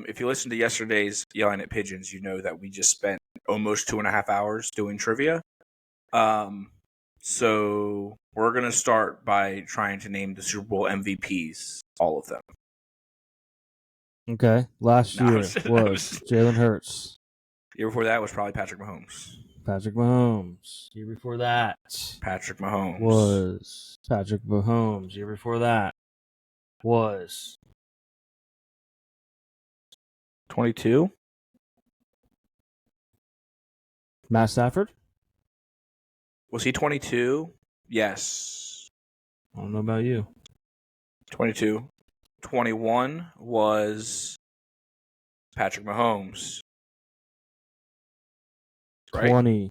if you listen to yesterday's Yelling at Pigeons, you know that we just spent almost 2.5 hours doing trivia. So we're going to start by trying to name the Super Bowl MVPs, all of them. Okay. Last year was Jalen Hurts. The year before that was probably Patrick Mahomes. Patrick Mahomes. Year before that. Patrick Mahomes. Was Patrick Mahomes. Year before that was 22. Matt Stafford. Was he 22? Yes. I don't know about you. 22. 21 was Patrick Mahomes. Right?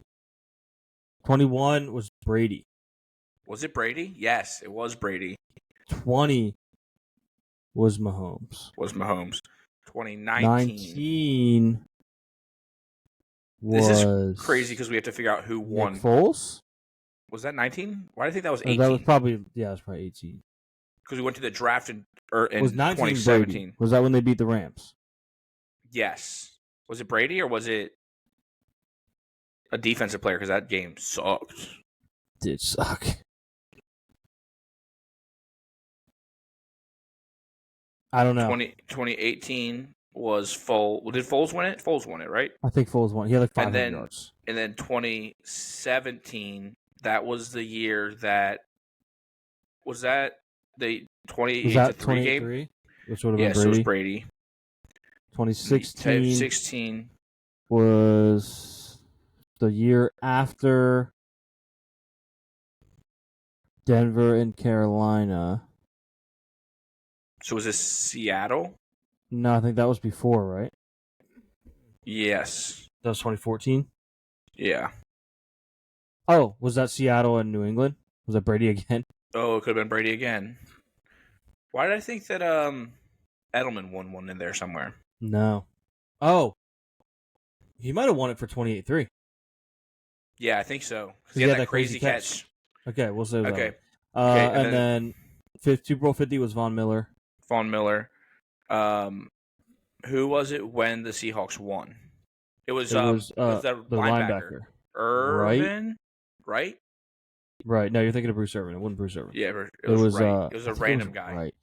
21 was Brady. Was it Brady? Yes, it was Brady. 20 was Mahomes. 2019 was... This is crazy because we have to figure out who won. Nick Foles? Was that 19? Why do I think that was 18? That was probably 18. Because we went to the draft in was 2017. Brady? Was that when they beat the Rams? Yes. Was it Brady or was it a defensive player? Because that game sucked. Did suck. I don't know. 2018 was Foles. Did Foles win it? Foles won it, right? I think Foles won. He had like 500 yards. And then 2017, that was the year that... Was that the 28-3 game? Which would have been yes, Brady. it was Brady. 2016 was the year after Denver and Carolina. So was this Seattle? No, I think that was before, right? Yes. That was 2014? Yeah. Oh, was that Seattle and New England? Was that Brady again? Oh, it could have been Brady again. Why did I think that Edelman won one in there somewhere? No. Oh. He might have won it for 28-3. Yeah, I think so. He had that crazy catch. Okay, we'll say that. Okay. And then Super Bowl 50 was Von Miller. Who was it when the Seahawks won? It was that the linebacker. Irvin, right? Right. No, you're thinking of Bruce Irvin. It wasn't Bruce Irvin. Yeah, it was right. It was a random guy. Right.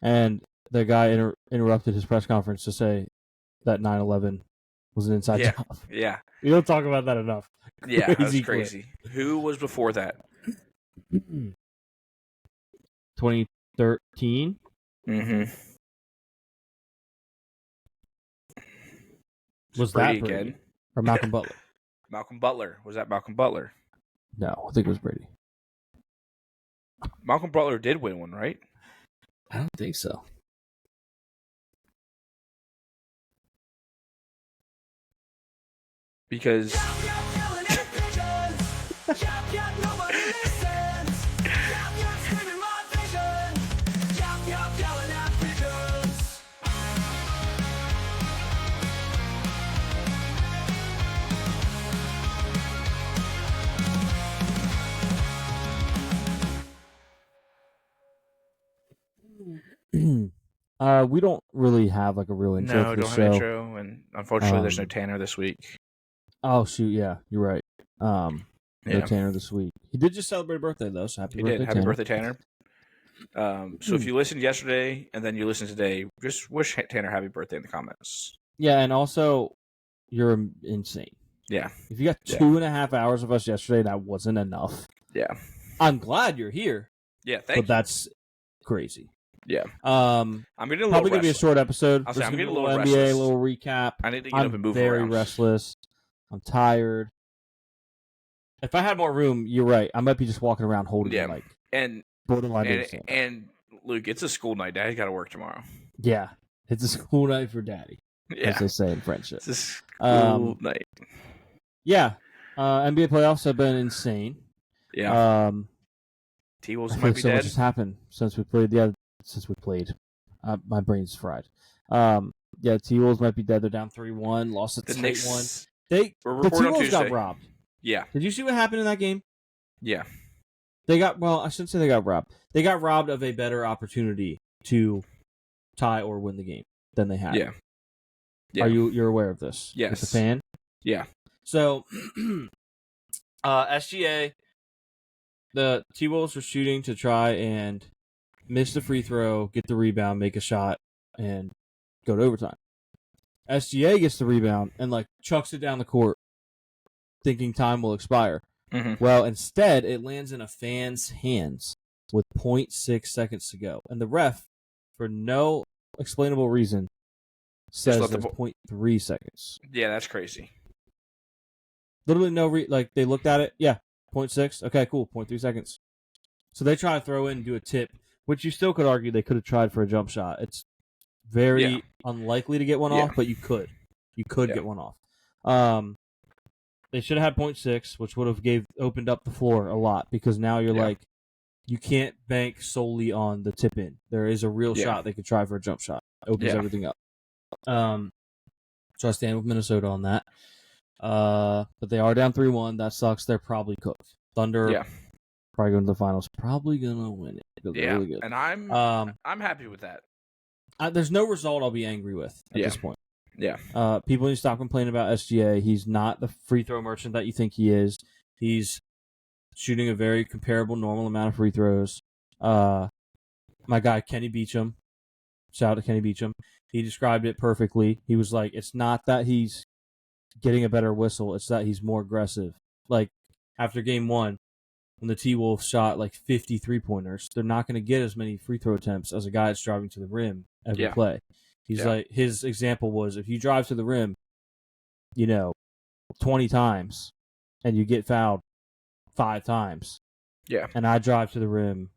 And the guy interrupted his press conference to say that 9/11 was an inside job. Yeah. We don't talk about that enough. Yeah, that was crazy. Who was before that? 2013? Mm-hmm. Was Brady that Brady? Again? Or Malcolm Butler? Malcolm Butler. Was that Malcolm Butler? No, I think it was Brady. Malcolm Butler did win one, right? I don't think so. Because... We don't really have like a real intro. No, don't have an intro, and unfortunately, there's no Tanner this week. Oh shoot, yeah, you're right. No Tanner this week. He did just celebrate a birthday though, so happy birthday, Happy birthday, Tanner. So if you listened yesterday and then you listen today, just wish Tanner happy birthday in the comments. Yeah, and also, you're insane. Yeah. If you got 2.5 hours of us yesterday, that wasn't enough. Yeah. I'm glad you're here. Yeah, thank you. But that's crazy. Yeah. I'm getting probably gonna be a short episode. I'm getting a little NBA, restless. A little recap. I need to get up and move around. around. I'm very restless. I'm tired. If I had more room, you're right. I might be just walking around holding the mic. And borderline. And Luke, it's a school night. Daddy's got to work tomorrow. Yeah, it's a school night for Daddy. Yeah, as they say in friendship. It's a school night. Yeah, NBA playoffs have been insane. Yeah. T-Wolves might be so dead. Much has happened since we played. Yeah, since we played. My brain's fried. T-Wolves might be dead. They're down 3-1. Lost at 8-1. The T-Wolves got robbed. Yeah. Did you see what happened in that game? Yeah. I shouldn't say they got robbed. They got robbed of a better opportunity to tie or win the game than they had. Yeah. Yeah. You're aware of this? Yes. As a fan? Yeah. So, SGA, the T-Wolves were shooting to try and miss the free throw, get the rebound, make a shot, and go to overtime. SGA gets the rebound and chucks it down the court, thinking time will expire. Mm-hmm. Well, instead, it lands in a fan's hands with 0.6 seconds to go. And the ref, for no explainable reason, says there's 0.3 seconds. Yeah, that's crazy. Literally no they looked at it. Yeah, 0.6. Okay, cool. 0.3 seconds. So they try to throw in and do a tip, which you still could argue they could have tried for a jump shot. It's very unlikely to get one off, but you could. You could get one off. They should have had 0.6, which would have opened up the floor a lot, because now you're you can't bank solely on the tip in. There is a real shot they could try for a jump shot. Opens everything up. So I stand with Minnesota on that. But they are down 3-1. That sucks. They're probably cooked. Thunder probably going to the finals. Probably going to win it. Yeah, really good. And I'm happy with that. There's no result I'll be angry with at this point. Yeah. People need to stop complaining about SGA. He's not the free throw merchant that you think he is. He's shooting a very comparable, normal amount of free throws. My guy, Kenny Beecham. Shout out to Kenny Beecham. He described it perfectly. He was like, it's not that he's getting a better whistle. It's that he's more aggressive. After game 1, when the T-Wolves shot 50 3-pointers, they're not going to get as many free throw attempts as a guy that's driving to the rim every play. He's his example was, if you drive to the rim, 20 times and you get fouled 5 times. Yeah. And I drive to the rim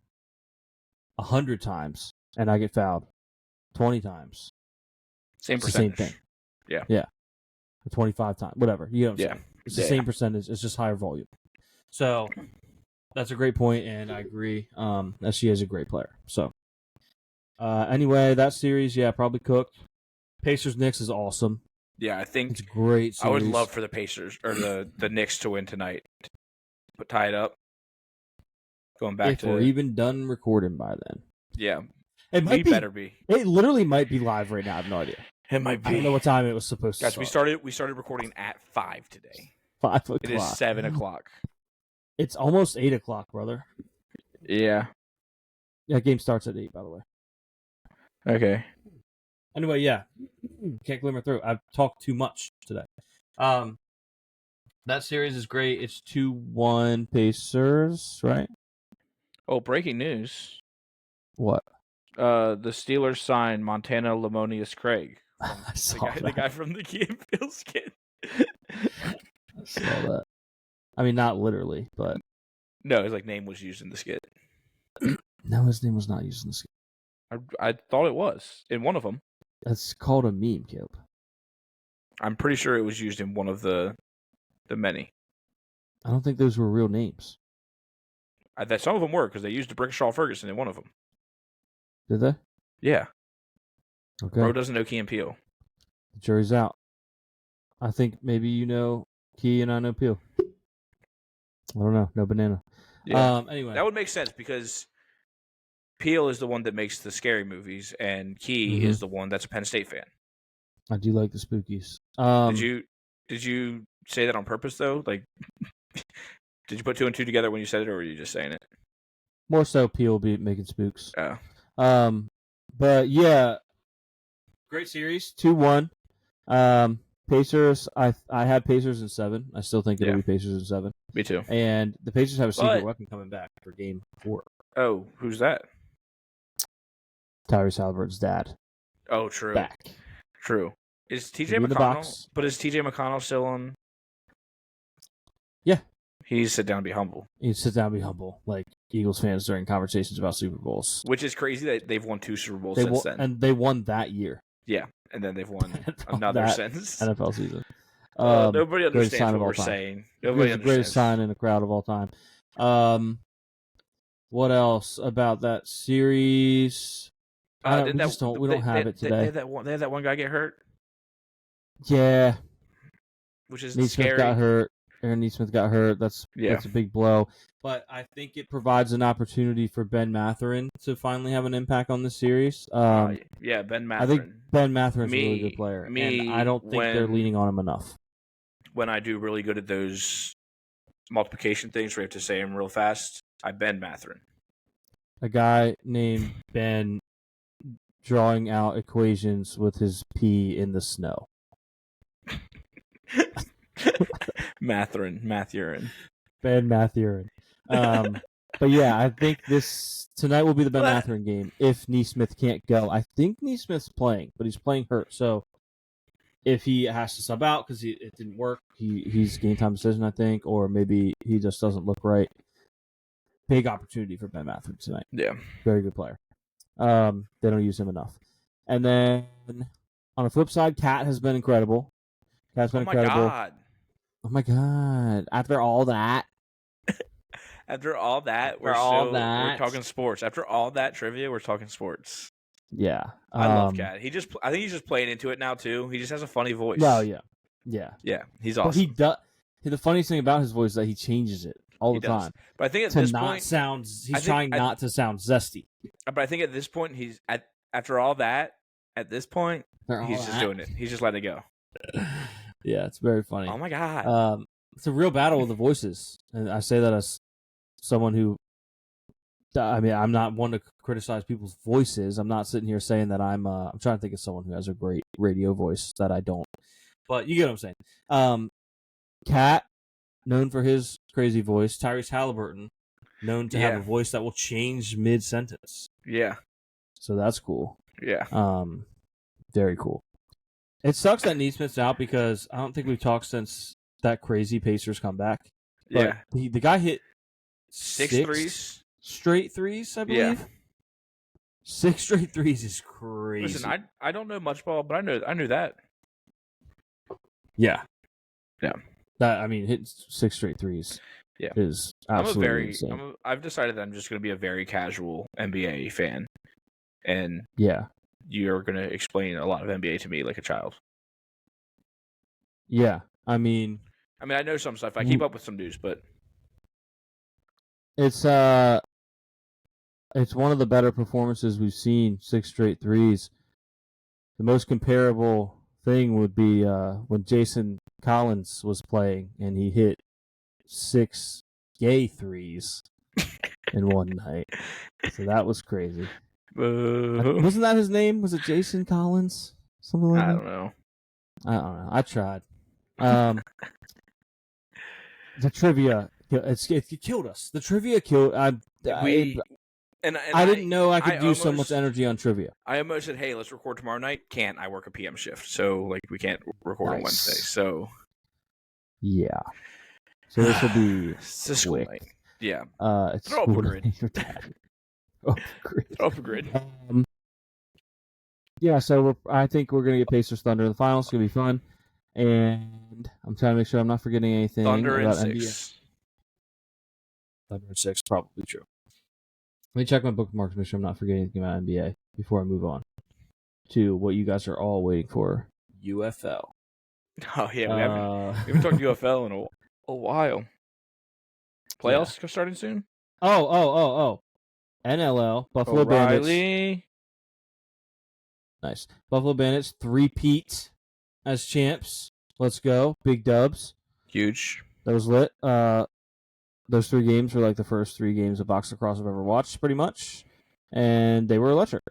100 times and I get fouled 20 times. Same percentage. Same thing. Yeah. Yeah. 25 times. Whatever. You know what I'm saying? It's the same percentage. It's just higher volume. So that's a great point, and I agree. SGA is a great player. So anyway, that series, probably cooked. Pacers-Knicks is awesome. Yeah, I think it's a great series. I would love for the Pacers or the Knicks to win tonight. But tie it up. Going back if we're even done recording by then. Yeah. It might better be. It literally might be live right now. I have no idea. It might be. I don't know what time it was supposed to start. Guys, we started recording at 5 today. 5 o'clock. It is 7 o'clock. It's almost 8 o'clock, brother. Yeah. That game starts at 8, by the way. Okay. Anyway, can't glimmer through. I've talked too much today. That series is great. It's 2-1 Pacers, right? Oh, breaking news. What? The Steelers signed Montana Lamonius Craig. I saw the guy from the Key and Peele skit. I saw that. I mean, not literally, but... No, his name was used in the skit. No, his name was not used in the skit. I thought it was in one of them. That's called a meme, Caleb. I'm pretty sure it was used in one of the many. I don't think those were real names. Some of them were, because they used Brickashaw Ferguson in one of them. Did they? Yeah. Okay. Bro doesn't know Key and Peele. The jury's out. I think maybe you know Key and I know Peele. I don't know. No banana. Yeah. Anyway. That would make sense, because Peele is the one that makes the scary movies, and Key is the one that's a Penn State fan. I do like the spookies. Did you say that on purpose, though? Did you put 2 and 2 together when you said it, or were you just saying it? More so Peele be making spooks. Oh. But yeah, great series, 2-1. Pacers, I had Pacers in 7. I still think it'll be Pacers in 7. Me too. And the Pacers have a secret weapon coming back for Game 4. Oh, who's that? Tyrese Halliburton's dad. Oh, true. Back. True. Is TJ McConnell? But is TJ McConnell still on? Yeah. He needs to sit down and be humble. He needs to sit down and be humble, like Eagles fans during conversations about Super Bowls. Which is crazy that they've won 2 Super Bowls since then. And they won that year. Yeah, and then they've won another since. NFL season. Nobody understands what we're saying. Nobody understands. Greatest sign in a crowd of all time. What else about that series? We don't have it today. They had that one guy get hurt. Yeah. Which is Neesmith scary. got hurt. Aaron Nesmith got hurt. That's a big blow. But I think it provides an opportunity for Ben Mathurin to finally have an impact on this series. Ben Mathurin. I think Ben Mathurin's a really good player, and I don't think they're leaning on him enough. When I do really good at those multiplication things where you have to say them real fast, I Ben Mathurin. A guy named Ben drawing out equations with his pee in the snow. Mathurin. Ben Mathurin. But yeah, I think tonight will be the Ben Mathurin game if Nesmith can't go. I think Nesmith's playing, but he's playing hurt. So if he has to sub out because it didn't work, he's game time decision, I think, or maybe he just doesn't look right. Big opportunity for Ben Mathurin tonight. Yeah. Very good player. They don't use him enough. And then on the flip side, Cat has been incredible. Cat's been incredible. Oh my god! After all that, we're talking sports. After all that trivia, we're talking sports. Yeah, I love Cat. I think he's just playing into it now too. He just has a funny voice. Oh yeah. He's awesome. But the funniest thing about his voice is that he changes it all the time. But I think at this point, he's trying not to sound zesty. But I think at this point, after all that, at this point, he's just doing it. He's just letting it go. Yeah, it's very funny. Oh my god! It's a real battle with the voices, and I say that as someone who, I mean, I'm not one to criticize people's voices. I'm not sitting here saying that I'm trying to think of someone who has a great radio voice that I don't. But you get what I'm saying. Cat, known for his crazy voice. Tyrese Halliburton, known to have a voice that will change mid-sentence. Yeah. So that's cool. Yeah. Very cool. It sucks that Nesmith's out because I don't think we've talked since that crazy Pacers comeback. But the guy hit six threes. Straight threes, I believe. Yeah. 6 straight threes is crazy. Listen, I don't know much ball, but I knew that. Yeah. Yeah. Hitting 6 straight threes is absolutely insane. I've decided that I'm just going to be a very casual NBA fan. And you're going to explain a lot of NBA to me like a child. Yeah. I mean, I know some stuff. I keep up with some news, but it's one of the better performances we've seen. 6 straight threes. The most comparable thing would be when Jason Collins was playing and he hit 6 gay threes in one night. So that was crazy. Wasn't that his name? Was it Jason Collins? Something like that? I don't know. I tried. The trivia, it killed us. The trivia killed. I didn't know I could use so much energy on trivia. I almost said, "Hey, let's record tomorrow night." Can't. I work a PM shift, so we can't record on Wednesday. So yeah. So this will be quick. Night. Yeah. It's throw up a grid. Throw up a grid. Yeah. So I think we're gonna get Pacers Thunder in the finals. It's gonna be fun. And I'm trying to make sure I'm not forgetting anything. Thunder about and NBA. 6. Thunder and 6, probably true. Let me check my bookmarks, make sure I'm not forgetting anything about NBA before I move on to what you guys are all waiting for: UFL. Oh yeah, we haven't talked UFL in a while. Playoffs starting soon. Oh. NLL Buffalo Bandits. Nice. Buffalo Bandits 3-peat as champs. Let's go. Big dubs. Huge. That was lit. Those 3 games were like the first 3 games of box lacrosse I've ever watched, pretty much. And they were electric.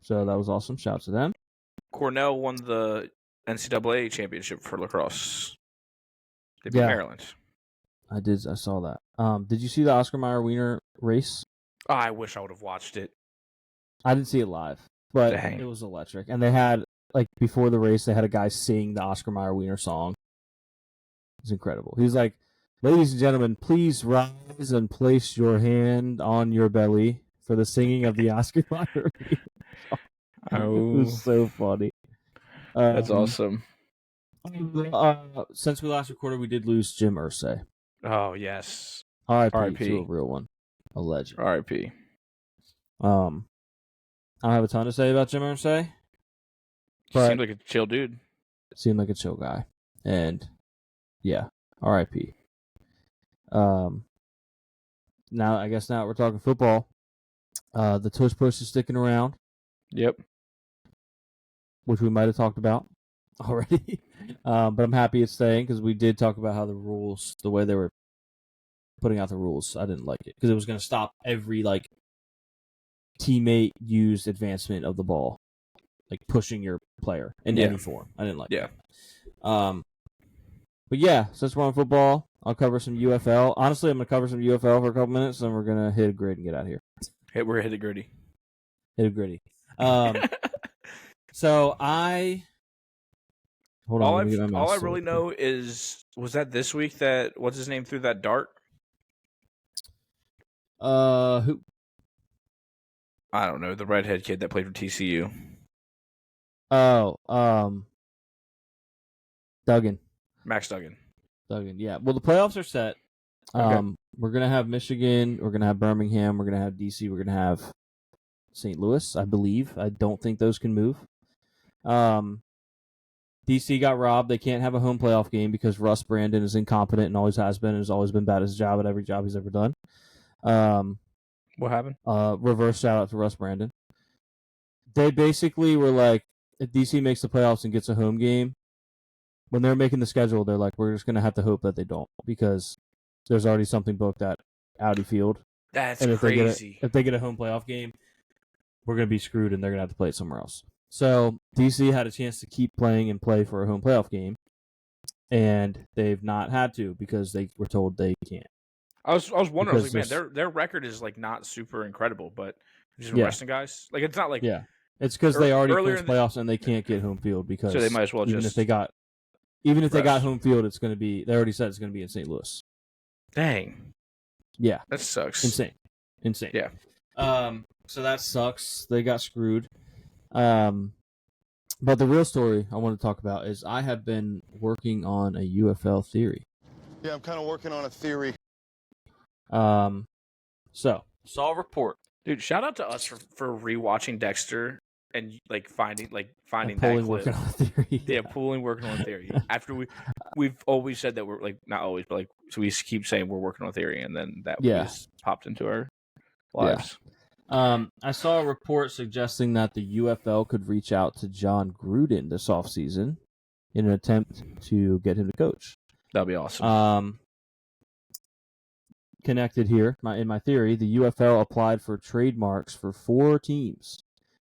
So that was awesome. Shout out to them. Cornell won the NCAA championship for lacrosse. They beat Maryland. I saw that. Did you see the Oscar Mayer Wiener race? Oh, I wish I would have watched it. I didn't see it live, but it was electric. And they had, before the race, they had a guy sing the Oscar Mayer Wiener song. It was incredible. He was like, "Ladies and gentlemen, please rise and place your hand on your belly for the singing of the Oscar Mayer Wiener song." It was so funny. That's awesome. Since we last recorded, we did lose Jim Irsay. Oh, yes. R.I.P. to a real one. A legend. R.I.P. I don't have a ton to say about Jim Irsay. But seemed like a chill dude. Seemed like a chill guy. And, yeah, R.I.P. Now we're talking football. The tush push is sticking around. Yep. Which we might have talked about already. But I'm happy it's staying because we did talk about how the way they were putting out the rules, I didn't like it because it was going to stop every teammate used advancement of the ball, like pushing your player in any form. I didn't like it. But yeah, since we're on football, I'll cover some UFL. Honestly, I'm going to cover some UFL for a couple minutes, and we're going to hit a grid and get out of here. We're hit a gritty. Hit a gritty. So hold on. All I really know is, was that this week that what's his name threw that dart? Who? I don't know, the redhead kid that played for TCU. Oh, Duggan. Max Duggan. Yeah. Well, the playoffs are set. Okay. We're gonna have Michigan. We're gonna have Birmingham. We're gonna have DC. We're gonna have St. Louis, I believe. I don't think those can move. DC got robbed. They can't have a home playoff game because Russ Brandon is incompetent and always has been and has always been bad at his job at every job he's ever done. What happened? Reverse shout out to Russ Brandon. They basically were like, if DC makes the playoffs and gets a home game, when they're making the schedule, they're like, we're just going to have to hope that they don't because there's already something booked at Audi Field. That's crazy. If they get a home playoff game, we're going to be screwed and they're going to have to play it somewhere else. So DC had a chance to keep playing and play for a home playoff game, and they've not had to because they were told they can't. I was wondering, I was like, man, their record is not super incredible, but just resting guys. It's not like it's because they already clinched playoffs and they can't get home field because so they might as well even if they got home field, it's going to be, they already said it's going to be in St. Louis. Dang. Yeah, that sucks. Insane. Yeah. So that sucks. They got screwed. But the real story I want to talk about is I have been working on a UFL theory. Yeah, I'm kind of working on a theory. So saw a report. Dude, shout out to us for rewatching Dexter and finding that clip. Working on a theory. Yeah, pulling working on a theory. After we've always said that we're not always, but so we keep saying we're working on a theory, and then that just popped into our lives. Yeah. I saw a report suggesting that the UFL could reach out to John Gruden this offseason in an attempt to get him to coach. That'd be awesome. Connected here, in my theory, the UFL applied for trademarks for 4 teams,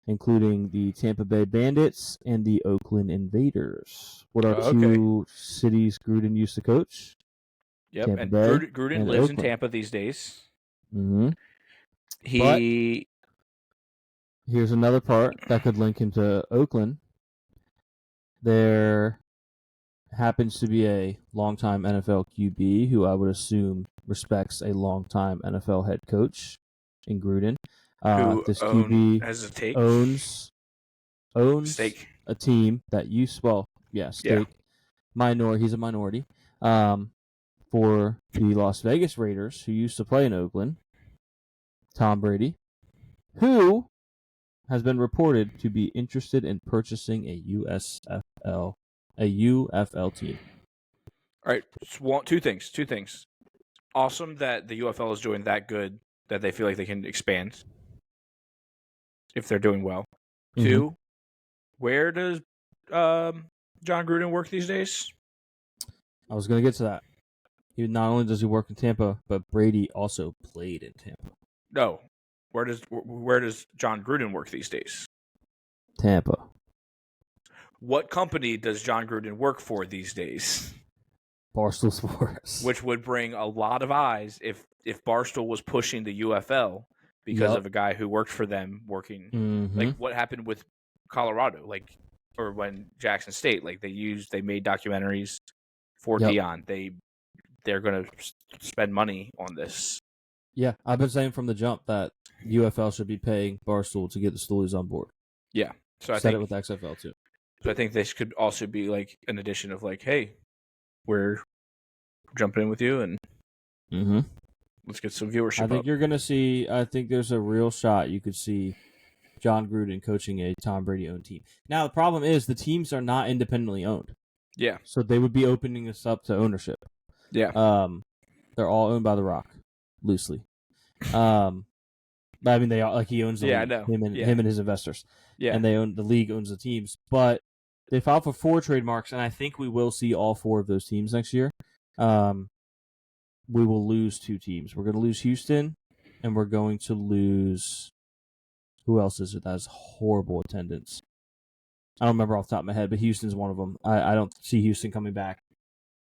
including the Tampa Bay Bandits and the Oakland Invaders. What are 2 cities Gruden used to coach? Yep, Tampa Bay Gruden lives Oakland. In Tampa these days. Mm-hmm. Here's another part that could link him to Oakland. There happens to be a longtime NFL QB who I would assume respects a longtime NFL head coach in Gruden. This QB owns Stake. A team that used Stake. Yeah. He's a minority. For the Las Vegas Raiders, who used to play in Oakland, Tom Brady, who has been reported to be interested in purchasing a UFL team. All right, so two things. Awesome that the UFL is doing that good that they feel like they can expand if they're doing well. Mm-hmm. 2, where does John Gruden work these days? I was going to get to that. Not only does he work in Tampa, but Brady also played in Tampa. No. Where does John Gruden work these days? Tampa. What company does John Gruden work for these days? Barstool Sports. Which would bring a lot of eyes if Barstool was pushing the UFL because of a guy who worked for them working. Mm-hmm. Like what happened with Colorado, or when Jackson State, they made documentaries for Dion. They're going to spend money on this. Yeah, I've been saying from the jump that UFL should be paying Barstool to get the Stoolies on board. Yeah. So I said it with XFL too. So I think this could also be an addition of hey, we're jumping in with you and let's get some viewership. I think you're going to see, I think there's a real shot you could see John Gruden coaching a Tom Brady owned team. Now the problem is the teams are not independently owned. Yeah. So they would be opening this up to ownership. Yeah. They're all owned by The Rock, loosely. But I mean, they all, like, he owns the league. I know. Him and his investors. Yeah. And the league owns the teams. But they filed for 4 trademarks, and I think we will see all 4 of those teams next year. We will lose 2 teams. We're going to lose Houston, and we're going to lose. Who else is it that has horrible attendance? I don't remember off the top of my head, but Houston's one of them. I don't see Houston coming back.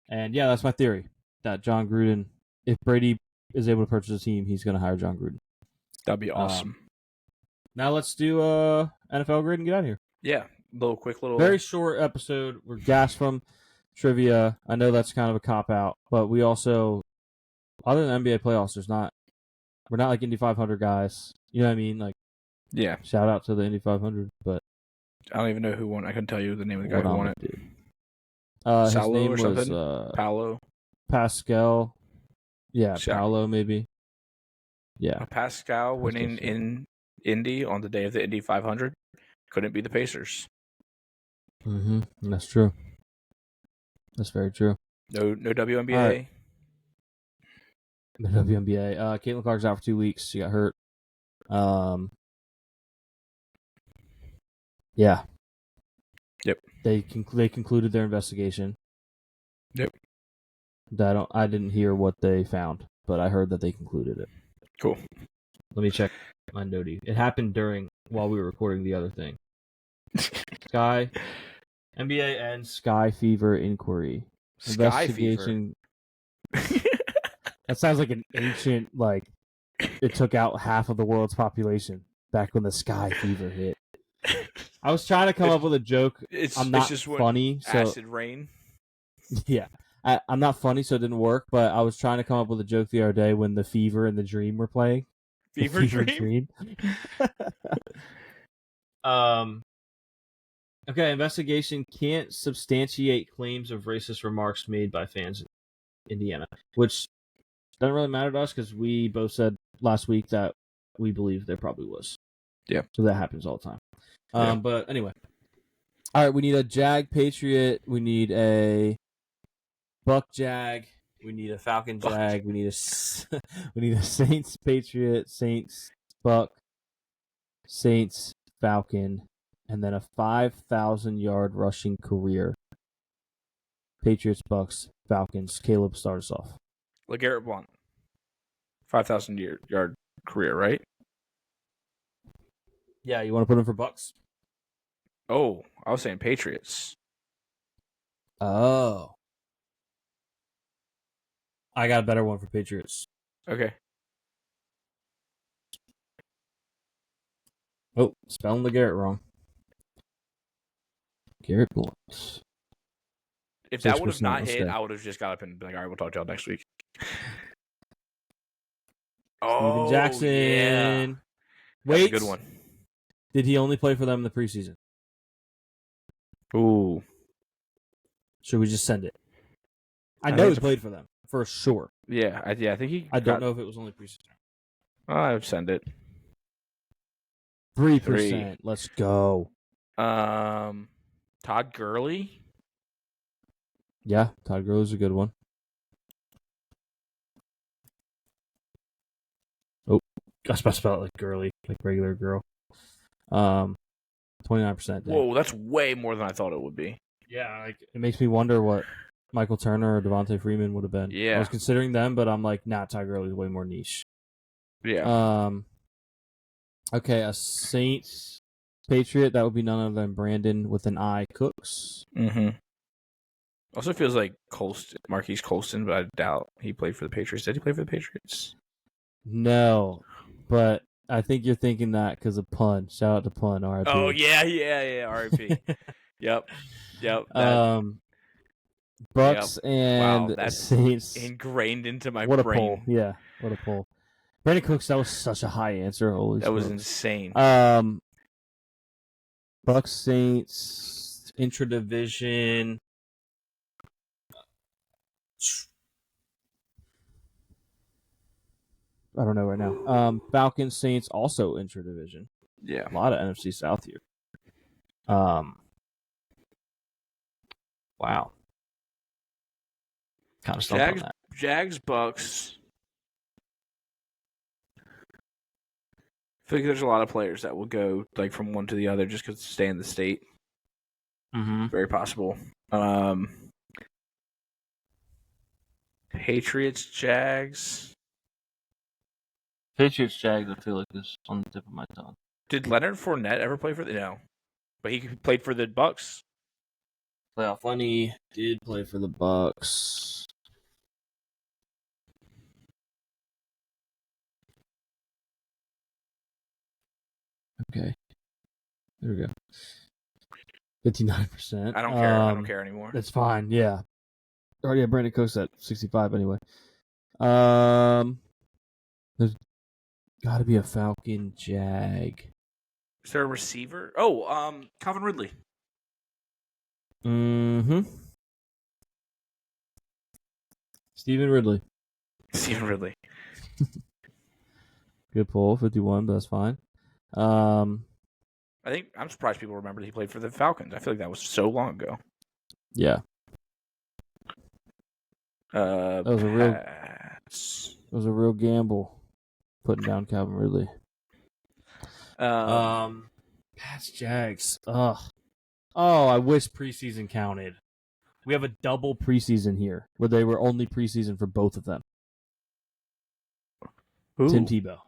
And yeah, that's my theory, that John Gruden, if Brady is able to purchase a team, he's going to hire John Gruden. That'd be awesome. Now let's do NFL grade and get out of here. Yeah, quick little. Very short episode. We're gassed from trivia. I know that's kind of a cop out, but we also, other than NBA playoffs, we're not like Indy 500 guys. You know what I mean? Like, yeah. Shout out to the Indy 500, but I don't even know who won. I couldn't tell you the name of the guy who won it. His name was Paolo. Pascal. Yeah, Sure. Paolo maybe. Yeah. Pascal winning in Indy on the day of the Indy 500 couldn't be the Pacers. Mm-hmm. That's true. That's very true. No WNBA. Right. The WNBA. Caitlin Clark's out for 2 weeks. She got hurt. Yeah. Yep. They concluded their investigation. Yep. I didn't hear what they found, but I heard that they concluded it. Cool. Let me check my notey. It happened while we were recording the other thing. NBA and Sky Fever inquiry. Sky Fever. That sounds like an ancient, like, it took out half of the world's population back when the Sky Fever hit. I was trying to come up with a joke. I'm not funny. Acid rain. Yeah. I'm not funny, so it didn't work, but I was trying to come up with a joke the other day when the Fever and the Dream were playing. Fever Dream? Okay, investigation can't substantiate claims of racist remarks made by fans in Indiana, which doesn't really matter to us because we both said last week that we believe there probably was. Yeah. So that happens all the time. But anyway. All right, we need a Jag Patriot. We need a Buck Jag. We need a Falcon Jag. We need a Saints Patriot, Saints Buck, Saints Falcon, and then a 5,000-yard rushing career. Patriots, Bucks, Falcons. Caleb, start us off. LeGarrette Blount. 5,000-yard career, right? Yeah, you want to put him for Bucks? Oh, I was saying Patriots. Oh. I got a better one for Patriots. Okay. Oh, spelling LeGarrette wrong. Garrett Blount. If that would have not hit, I would have just got up and been like, all right, we'll talk to y'all next week. Steven Jackson. Yeah. Wait. That's a good one. Did he only play for them in the preseason? Ooh. Should we just send it? I know he played for them, for sure. Yeah, I think he... I don't know if it was only preseason. I would send it. 3%. Let's go. Todd Gurley? Yeah, Todd Gurley's a good one. Oh, I was about to spell it like Gurley, like regular girl. 29%. Whoa, that's way more than I thought it would be. Yeah, like, it makes me wonder what Michael Turner or Devontae Freeman would have been. Yeah. I was considering them, but I'm like, nah, Todd Gurley's way more niche. Yeah. Okay, a Saints Patriot, that would be none other than Brandon with an I Cooks. Mm-hmm. Also feels like Marquise Colston, but I doubt he played for the Patriots. Did he play for the Patriots? No, but I think you're thinking that because of Pun. Shout out to Pun, RIP. Oh, yeah, RIP. Yep. Bucks and that's Saints. Ingrained into my brain. brain. What a poll. Yeah, what a poll. Brandon Cooks, that was such a high answer. Holy that smokes. was insane. Bucks, Saints, intra-division. I don't know right now. Falcons, Saints, also intra-division. Yeah. A lot of NFC South here. Wow. Kind of stumped on that. Jags, Bucks. I feel like there's a lot of players that will go like from one to the other just because stay in the state. Mm-hmm. Very possible. Patriots, Jags. Patriots, Jags, I feel like is on the tip of my tongue. Did Leonard Fournette ever play for the? No, but he played for the Bucks. Playoff Lenny did play for the Bucks. Okay. There we go. 59%. I don't care. I don't care anymore. That's fine. Yeah. Already had Brandon Cooks at 65 anyway. There's got to be a Falcon Jag. Is there a receiver? Oh, Calvin Ridley. Mm-hmm. Stephen Ridley. Stephen Ridley. Good pull, 51, but that's fine. I think I'm surprised people remember that he played for the Falcons. I feel like that was so long ago. Yeah. That was a real gamble putting down Calvin Ridley. Pats Jags. Ugh. Oh, I wish preseason counted. We have a double preseason here where they were only preseason for both of them. Ooh. Tim Tebow.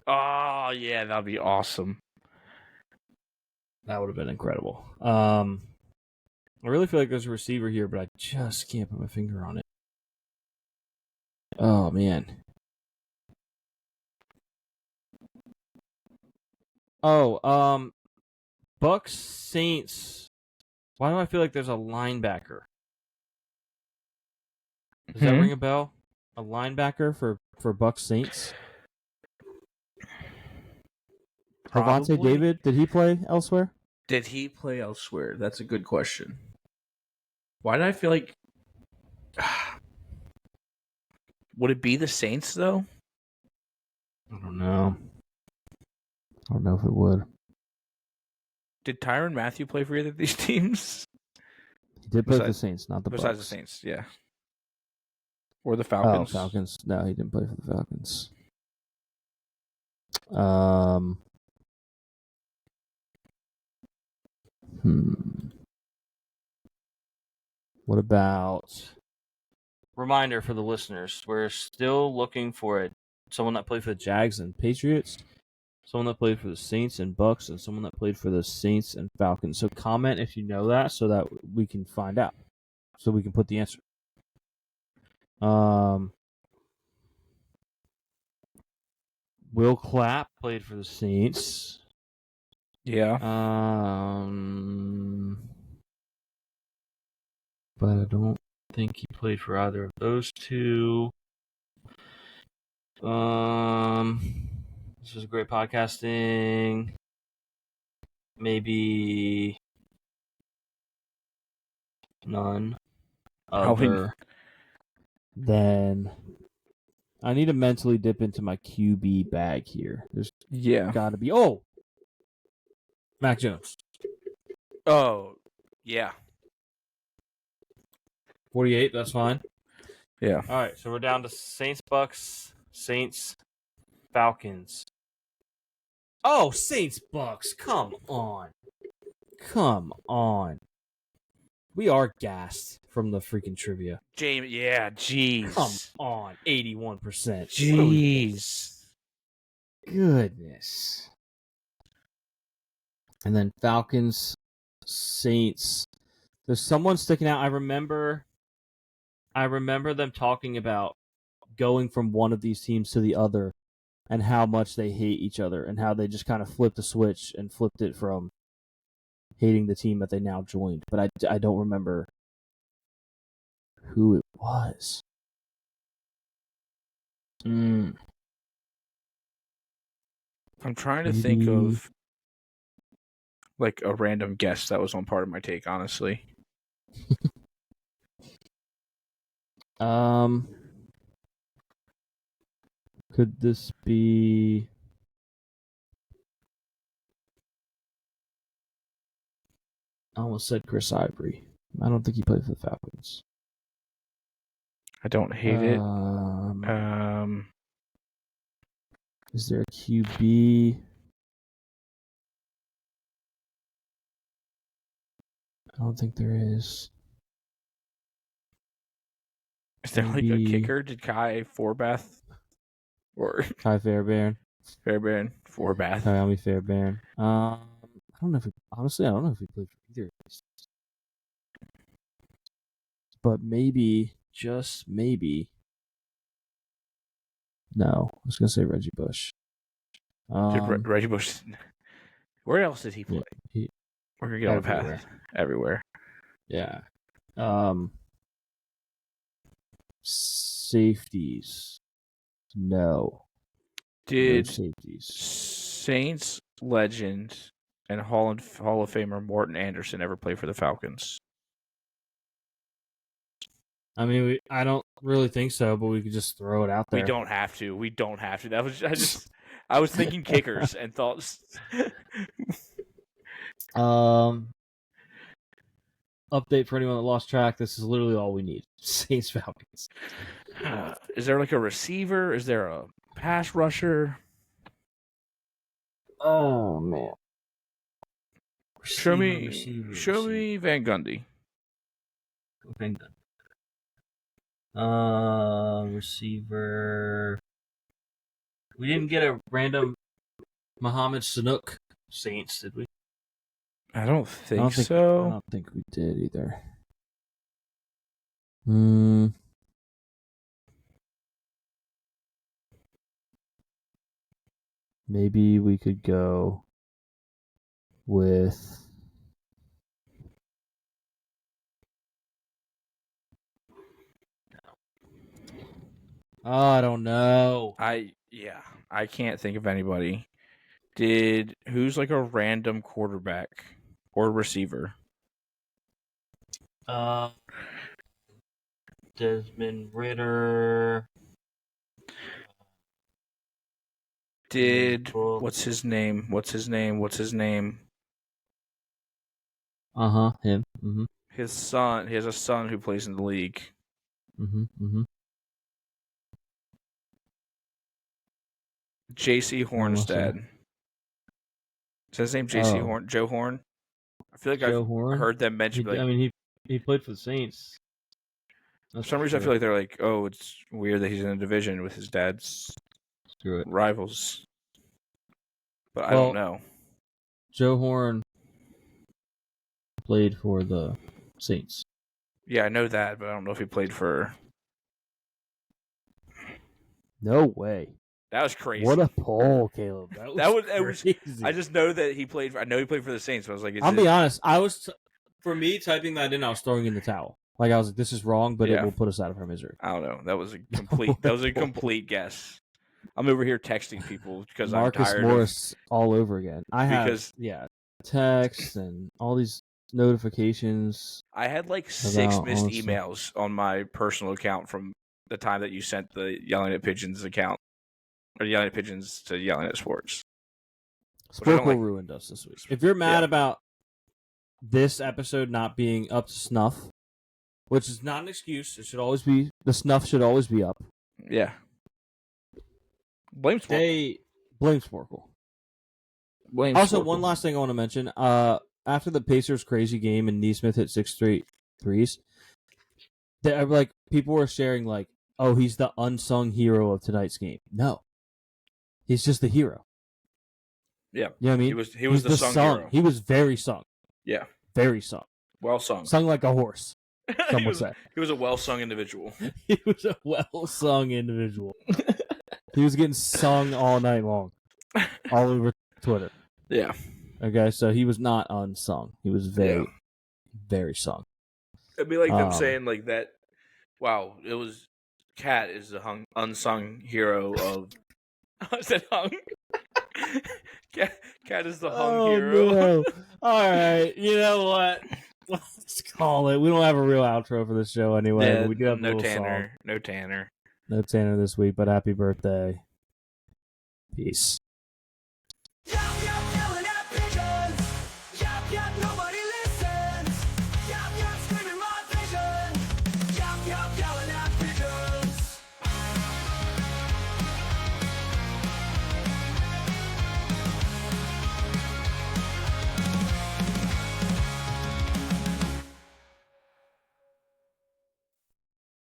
Oh yeah, that'd be awesome. That would have been incredible. I really feel like there's a receiver here, but I just can't put my finger on it. Oh man. Oh, Bucks Saints. Why do I feel like there's a linebacker? Does that ring a bell? A linebacker for Bucks Saints? Levante David, did he play elsewhere? Did he play elsewhere? That's a good question. Why did I feel like... Would it be the Saints, though? I don't know. I don't know if it would. Did Tyrann Mathieu play for either of these teams? He did play for the Saints, not the Bucks. Besides the Saints, yeah. Or the Falcons. Oh, Falcons. No, he didn't play for the Falcons. What about... Reminder for the listeners, we're still looking for someone that played for the Jags and Patriots, someone that played for the Saints and Bucks, and someone that played for the Saints and Falcons. So comment if you know that so that we can find out. So we can put the answer. Will Clapp played for the Saints. Yeah. But I don't think he played for either of those two. This was great podcasting. Maybe none other than I need to mentally dip into my QB bag here. There's got to be Mac Jones. Oh, yeah. 48, that's fine. Yeah. All right, so we're down to Saints, Bucks, Saints, Falcons. Oh, Saints, Bucks. Come on. We are gassed from the freaking trivia. James, yeah, jeez. Come on, 81%. Jeez. Goodness. And then Falcons, Saints. There's someone sticking out. I remember them talking about going from one of these teams to the other and how much they hate each other and how they just kind of flipped the switch and flipped it from hating the team that they now joined. But I don't remember who it was. I'm trying to think of like a random guess that was on part of my take, honestly. Could this be... I almost said Chris Ivory. I don't think he played for the Falcons. I don't hate it. Is there a QB? I don't think there is. Is there like a kicker? Did Kai Forbath or Kai Fairbairn? Fairbairn? Forbath. Kyami Fairbairn. I don't know if honestly, I don't know if he played for either of these. But maybe, just maybe. No, I was gonna say Reggie Bush. Reggie Bush. Where else did he play? We're gonna get on the path. Everywhere. Yeah. Safeties. No. Did no safeties. Saints legend and Hall of Famer Morton Anderson ever play for the Falcons? I mean, I don't really think so, but we could just throw it out there. We don't have to. That was I was thinking kickers and thought. Update for anyone that lost track. This is literally all we need. Saints Falcons. Is there like a receiver? Is there a pass rusher? Oh man. Show me Van Gundy. Van Gundy. Receiver. We didn't get a random Mohamed Sanook Saints, did we? I don't think so. I don't think we did either. Maybe we could go with I don't know. I can't think of anybody. Who's like a random quarterback or receiver? Desmond Ritter. What's his name? Him. Mm-hmm. His son. He has a son who plays in the league. Mm-hmm. J.C. Hornstead. Is his name J.C. Horn? Joe Horn? I feel like I've heard them mention. I mean, he played for the Saints. For some reason, I feel like they're like, oh, it's weird that he's in a division with his dad's rivals. But I don't know. Joe Horn played for the Saints. Yeah, I know that, but I don't know if he played for. No way. That was crazy. What a poll, Caleb. That was crazy. I just know that he played. I know he played for the Saints. But I was like, I'll be honest. For me, typing that in, I was throwing in the towel. Like I was like, this is wrong, but it will put us out of our misery. I don't know. That was a complete guess. I'm over here texting people because Marcus I'm tired. Morris all over again. Texts and all these notifications. I had like 6 missed emails on my personal account from the time that you sent the Yelling at Pigeons account. Or Yelling at Pigeons to Yelling at Sports. Sporkle ruined us this week. If you're mad about this episode not being up to snuff, which is not an excuse, the snuff should always be up. Yeah. Blame Sporkle. Blame Sporkle. One last thing I want to mention. After the Pacers' crazy game and Neesmith hit 6 straight threes, people were sharing like, oh, he's the unsung hero of tonight's game. No. He's just the hero. Yeah. You know what I mean? He was the sung hero. He was very sung. Yeah. Very sung. Well sung. Sung like a horse, some would say. He was a well-sung individual. He was a well-sung individual. He was getting sung all night long. All over Twitter. Yeah. Okay, so he was not unsung. He was very, very sung. It'd be like them saying like that, wow, it was Cat is the unsung hero of I said hung. Cat is the hung hero. No. All right, you know what? Let's call it. We don't have a real outro for this show anyway. Yeah, but we do have no a Tanner. song. No Tanner. No Tanner this week, but happy birthday. Peace.